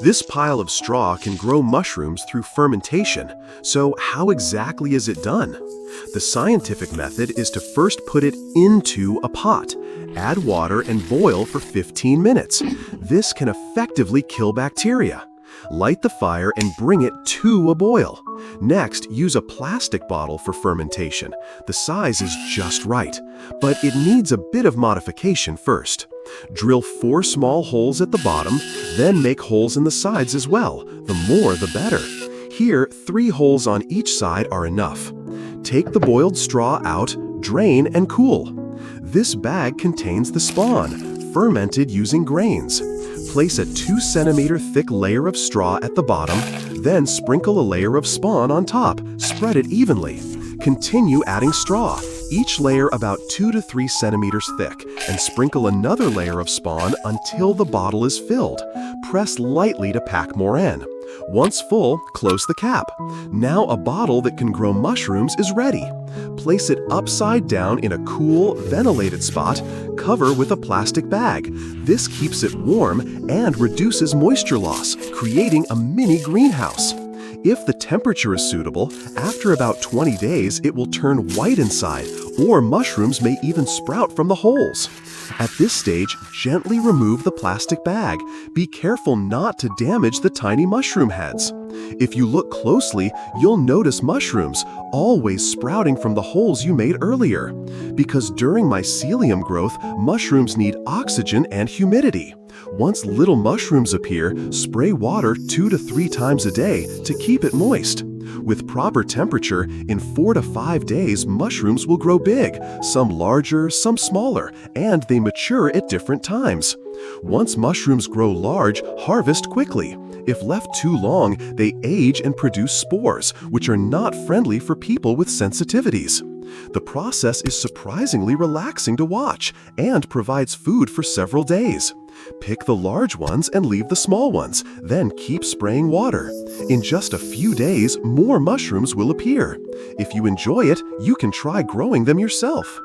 This pile of straw can grow mushrooms through fermentation. So how exactly is it done? The scientific method is to first put it into a pot, add water and boil for 15 minutes. This can effectively kill bacteria. Light the fire and bring it to a boil. Next, use a plastic bottle for fermentation. The size is just right, but it needs a bit of modification first. Drill 4 small holes at the bottom, then make holes in the sides as well. The more, the better. Here, 3 holes on each side are enough. Take the boiled straw out, drain, and cool. This bag contains the spawn, fermented using grains. Place a 2-centimeter thick layer of straw at the bottom, then sprinkle a layer of spawn on top. Spread it evenly. Continue adding straw, each layer about 2 to 3 centimeters thick, and sprinkle another layer of spawn until the bottle is filled. Press lightly to pack more in. Once full, close the cap. Now a bottle that can grow mushrooms is ready. Place it upside down in a cool, ventilated spot. Cover with a plastic bag. This keeps it warm and reduces moisture loss, creating a mini greenhouse. If the temperature is suitable, after about 20 days it will turn white inside, or mushrooms may even sprout from the holes. At this stage, gently remove the plastic bag. Be careful not to damage the tiny mushroom heads. If you look closely, you'll notice mushrooms, always sprouting from the holes you made earlier. Because during mycelium growth, mushrooms need oxygen and humidity. Once little mushrooms appear, spray water 2 to 3 times a day to keep it moist. With proper temperature, in 4 to 5 days, mushrooms will grow big, some larger, some smaller, and they mature at different times. Once mushrooms grow large, harvest quickly. If left too long, they age and produce spores, which are not friendly for people with sensitivities. The process is surprisingly relaxing to watch and provides food for several days. Pick the large ones and leave the small ones, then keep spraying water. In just a few days, more mushrooms will appear. If you enjoy it, you can try growing them yourself.